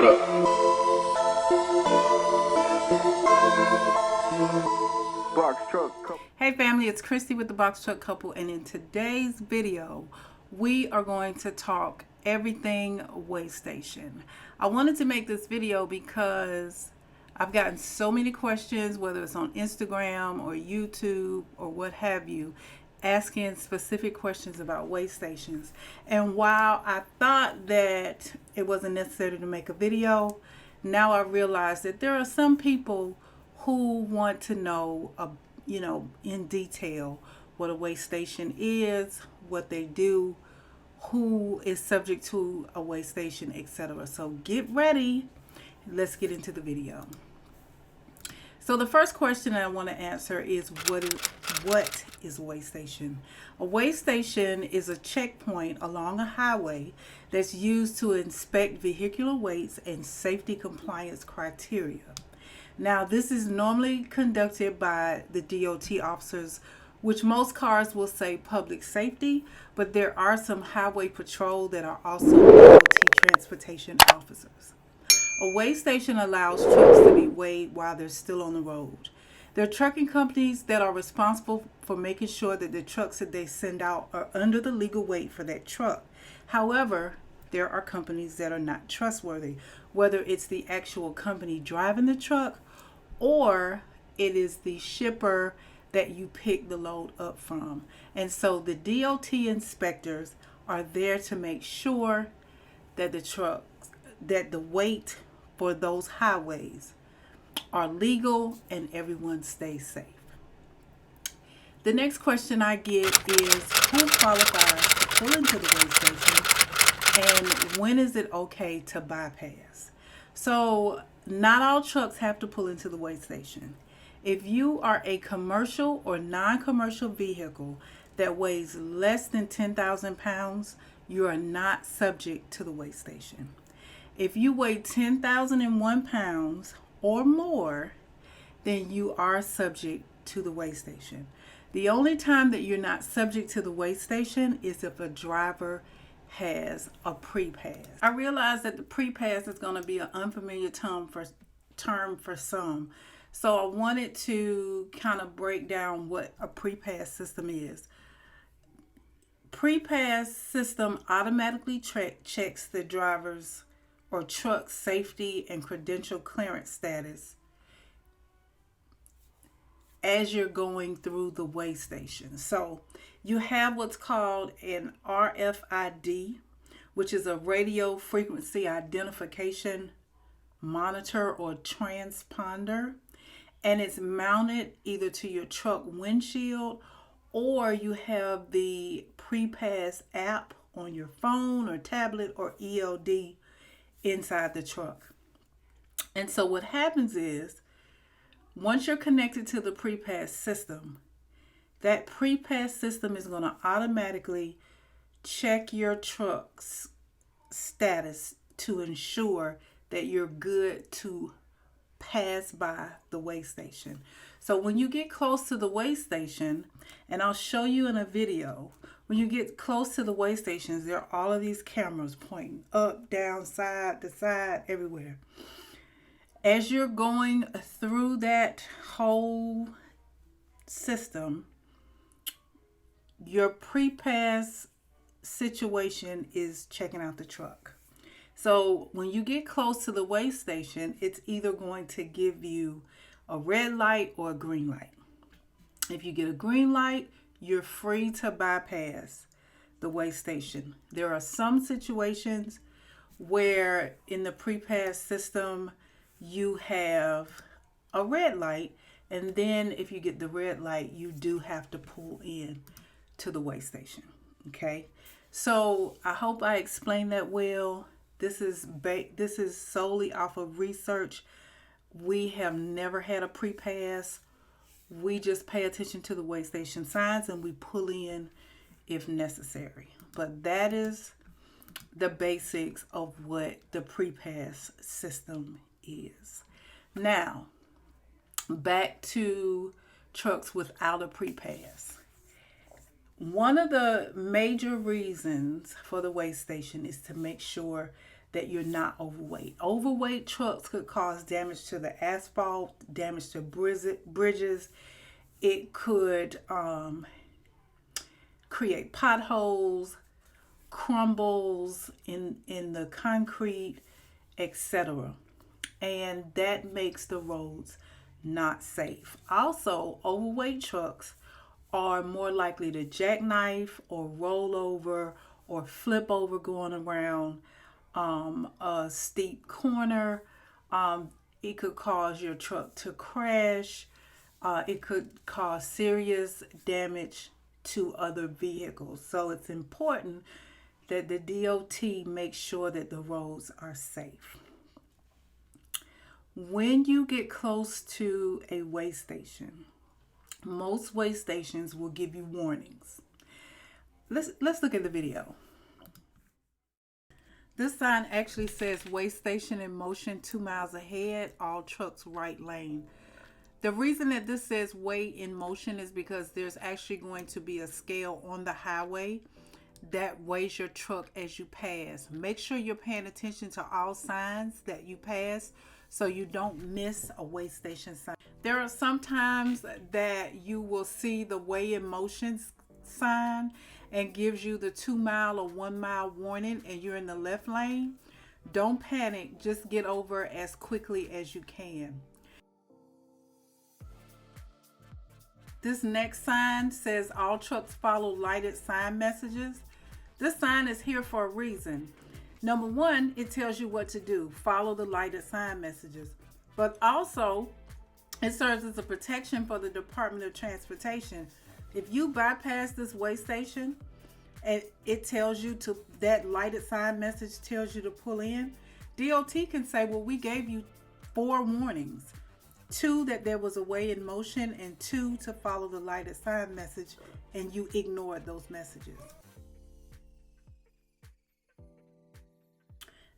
What up? Boxtruck. Hey family, it's Christy with the Boxtruck Couple, and in today's video we are going to talk everything weigh station. I wanted to make this video because I've gotten so many questions, whether it's on Instagram or YouTube or what have you, asking specific questions about weigh stations. And while I thought that it wasn't necessary to make a video, now I realize that there are some people who want to know, in detail what a weigh station is, what they do, who is subject to a weigh station, etc. So get ready. Let's get into the video. So the first question I want to answer is what is a weigh station? A weigh station is a checkpoint along a highway that's used to inspect vehicular weights and safety compliance criteria. Now, this is normally conducted by the DOT officers, which most cars will say public safety, but there are some highway patrol that are also DOT transportation officers. A weigh station allows trucks to be weighed while they're still on the road. There are trucking companies that are responsible for making sure that the trucks that they send out are under the legal weight for that truck. However, there are companies that are not trustworthy, whether it's the actual company driving the truck or it is the shipper that you pick the load up from. And so the DOT inspectors are there to make sure that the weight for those highways are legal and everyone stays safe. The next question I get is who qualifies to pull into the weigh station and when is it okay to bypass? So not all trucks have to pull into the weigh station. If you are a commercial or non-commercial vehicle that weighs less than 10,000 pounds, you are not subject to the weigh station. If you weigh 10,001 pounds or more, then you are subject to the weigh station. The only time that you're not subject to the weigh station is if a driver has a pre-pass. I realize that the pre-pass is going to be an unfamiliar term for some. So I wanted to kind of break down what a pre-pass system is. Pre-pass system automatically checks the driver's or truck safety and credential clearance status as you're going through the weigh station. So you have what's called an RFID, which is a radio frequency identification monitor or transponder, and it's mounted either to your truck windshield or you have the pre-pass app on your phone or tablet or ELD inside the truck. And so what happens is once you're connected to the pre-pass system, that pre-pass system is going to automatically check your truck's status to ensure that you're good to pass by the weigh station. So when you get close to the weigh station, and I'll show you in a video, when you get close to the weigh stations, there are all of these cameras pointing up, down, side to side, everywhere. As you're going through that whole system, your pre-pass situation is checking out the truck. So when you get close to the weigh station, it's either going to give you a red light or a green light. If you get a green light, you're free to bypass the weigh station. There are some situations where in the pre-pass system you have a red light, and then if you get the red light, you do have to pull in to the weigh station. Okay, so I hope I explained that well. This is solely off of research. We have never had a pre-pass. We just pay attention to the weigh station signs and we pull in if necessary. But that is the basics of what the pre-pass system is. Now, back to trucks without a pre-pass. One of the major reasons for the weigh station is to make sure that you're not overweight. Overweight trucks could cause damage to the asphalt, damage to bridges. It could create potholes, crumbles in the concrete, etc. And that makes the roads not safe. Also, overweight trucks are more likely to jackknife or roll over or flip over going around a steep corner. It could cause your truck to crash. It could cause serious damage to other vehicles. So it's important that the DOT makes sure that the roads are safe. When you get close to a weigh station, most weigh stations will give you warnings. Let's look at the video. This sign actually says weigh station in motion 2 miles ahead, all trucks right lane. The reason that this says weigh in motion is because there's actually going to be a scale on the highway that weighs your truck as you pass. Make sure you're paying attention to all signs that you pass so you don't miss a weigh station sign. There are some times that you will see the weigh in motion sign and gives you the 2 mile or 1 mile warning and you're in the left lane. Don't panic, just get over as quickly as you can. This next sign says all trucks follow lighted sign messages. This sign is here for a reason. Number one, it tells you what to do. Follow the lighted sign messages. But also, it serves as a protection for the Department of Transportation. If you bypass this weigh station and it tells you to, that lighted sign message tells you to pull in, DOT can say, well, we gave you 4 warnings. 2, that there was a weigh in motion, and 2, to follow the lighted sign message, and you ignored those messages.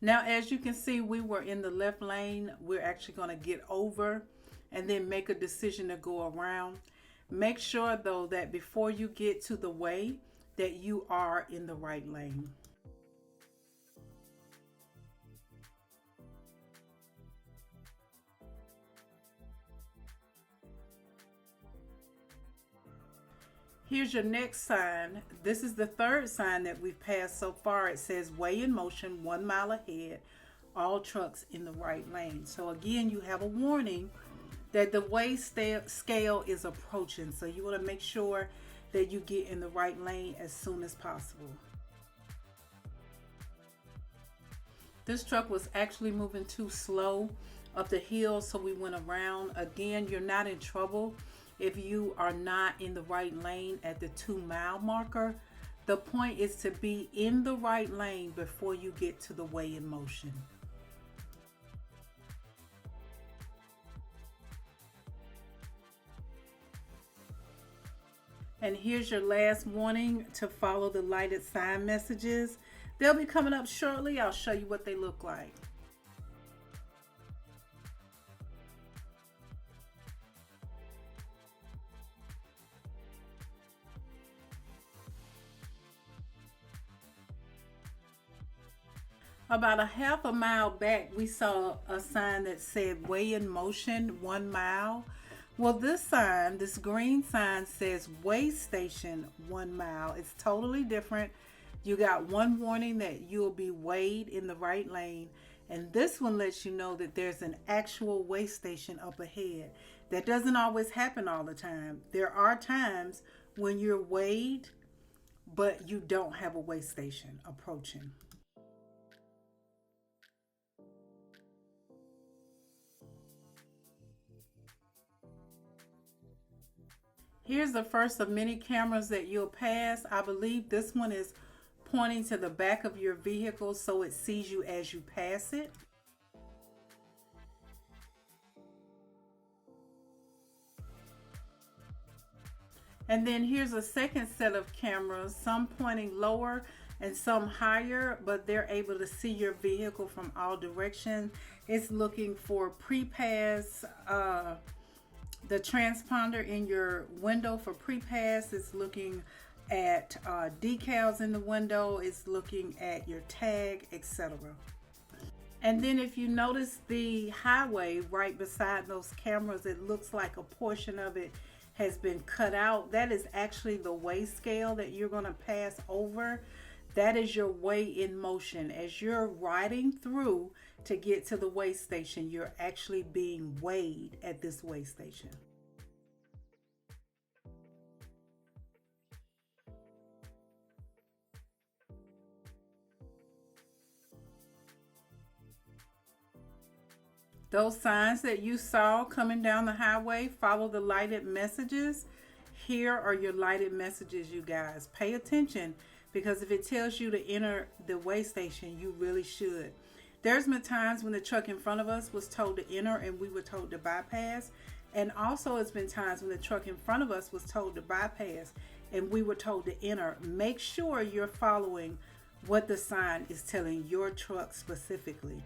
Now, as you can see, we were in the left lane. We're actually going to get over and then make a decision to go around. Make sure, though, that before you get to the weigh, that you are in the right lane. Here's your next sign. This is the 3rd sign that we've passed so far. It says weigh in motion 1 mile ahead, all trucks in the right lane. So again, you have a warning that the weigh scale is approaching. So you want to make sure that you get in the right lane as soon as possible. This truck was actually moving too slow up the hill, so we went around. Again, you're not in trouble if you are not in the right lane at the 2 mile marker. The point is to be in the right lane before you get to the weigh in motion. And here's your last warning to follow the lighted sign messages. They'll be coming up shortly. I'll show you what they look like. About a half a mile back, we saw a sign that said weigh in motion 1 mile. Well, this sign, this green sign, says weigh station 1 mile. It's totally different. You got one warning that you'll be weighed in the right lane, and this one lets you know that there's an actual weigh station up ahead. That doesn't always happen all the time. There are times when you're weighed, but you don't have a weigh station approaching. Here's the first of many cameras that you'll pass. I believe this one is pointing to the back of your vehicle so it sees you as you pass it. And then here's a second set of cameras, some pointing lower and some higher, but they're able to see your vehicle from all directions. It's looking for pre-pass, the transponder in your window for pre-pass. It's looking at decals in the window. It's looking at your tag, etc. And then if you notice the highway right beside those cameras, it looks like a portion of it has been cut out. That is actually the weigh scale that you're going to pass over. That is your weigh in motion. As you're riding through to get to the weigh station, you're actually being weighed at this weigh station. Those signs that you saw coming down the highway, follow the lighted messages. Here are your lighted messages, you guys. Pay attention, because if it tells you to enter the weigh station, you really should. There's been times when the truck in front of us was told to enter and we were told to bypass. And also it's been times when the truck in front of us was told to bypass and we were told to enter. Make sure you're following what the sign is telling your truck specifically.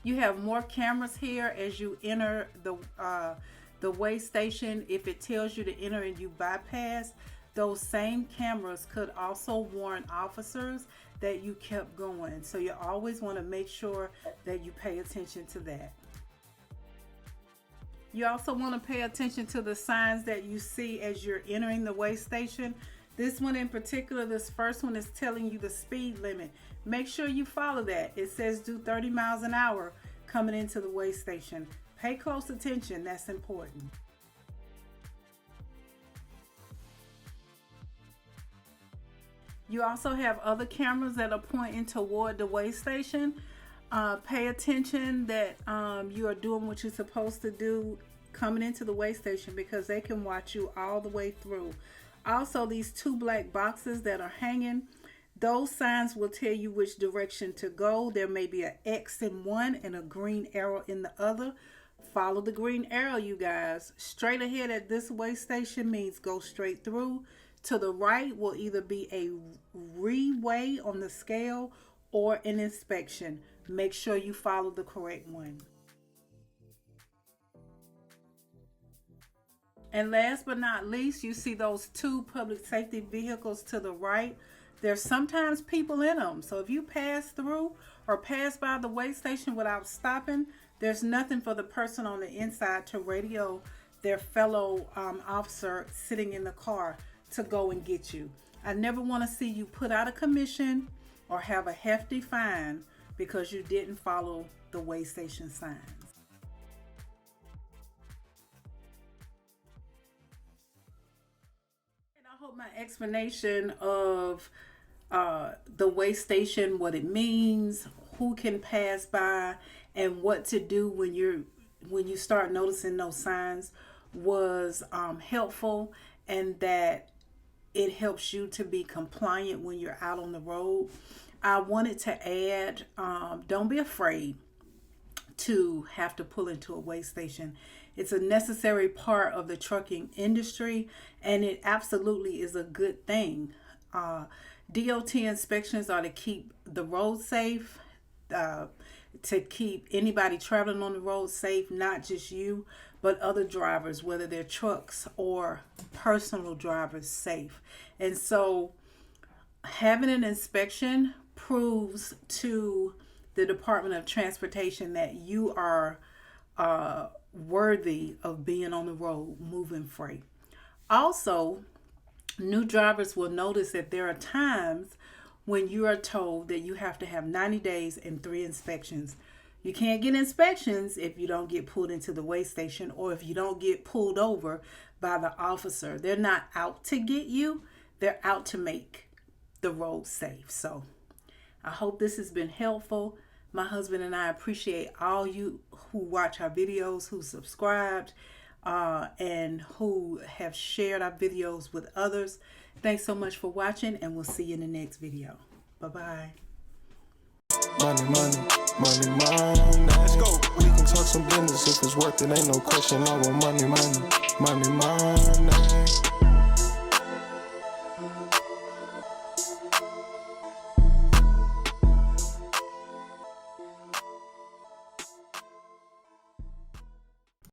You have more cameras here as you enter the weigh station. If it tells you to enter and you bypass, those same cameras could also warn officers that you kept going. So you always want to make sure that you pay attention to that. You also want to pay attention to the signs that you see as you're entering the weigh station. This one in particular, this first one, is telling you the speed limit. Make sure you follow that. It says do 30 miles an hour coming into the weigh station. Pay close attention, that's important. You also have other cameras that are pointing toward the weigh station. Pay attention that you are doing what you're supposed to do coming into the weigh station, because they can watch you all the way through. Also, these two black boxes that are hanging, those signs will tell you which direction to go. There may be an X in one and a green arrow in the other. Follow the green arrow, you guys. Straight ahead at this weigh station means go straight through. To the right will either be a re-weigh on the scale or an inspection. Make sure you follow the correct one. And last but not least, you see those two public safety vehicles to the right. There's sometimes people in them. So if you pass through or pass by the weigh station without stopping, there's nothing for the person on the inside to radio their fellow officer sitting in the car to go and get you. I never want to see you put out a commission or have a hefty fine because you didn't follow the weigh station signs. And I hope my explanation of the weigh station, what it means, who can pass by, and what to do when you start noticing those signs was helpful, and that it helps you to be compliant when you're out on the road. I wanted to add, don't be afraid to have to pull into a weigh station. It's a necessary part of the trucking industry, and it absolutely is a good thing. DOT inspections are to keep the road safe, to keep anybody traveling on the road safe, not just you, but other drivers, whether they're trucks or personal drivers, safe. And so having an inspection proves to the Department of Transportation that you are worthy of being on the road moving freight. Also, new drivers will notice that there are times when you are told that you have to have 90 days and 3 inspections. You can't get inspections if you don't get pulled into the weigh station, or if you don't get pulled over by the officer. They're not out to get you. They're out to make the road safe. So I hope this has been helpful. My husband and I appreciate all you who watch our videos, who subscribed, and who have shared our videos with others. Thanks so much for watching, and we'll see you in the next video. Bye-bye. Money, money, money, money. Let's go. We can talk some business if it's worth it. Ain't no question. I want money, money, money, money.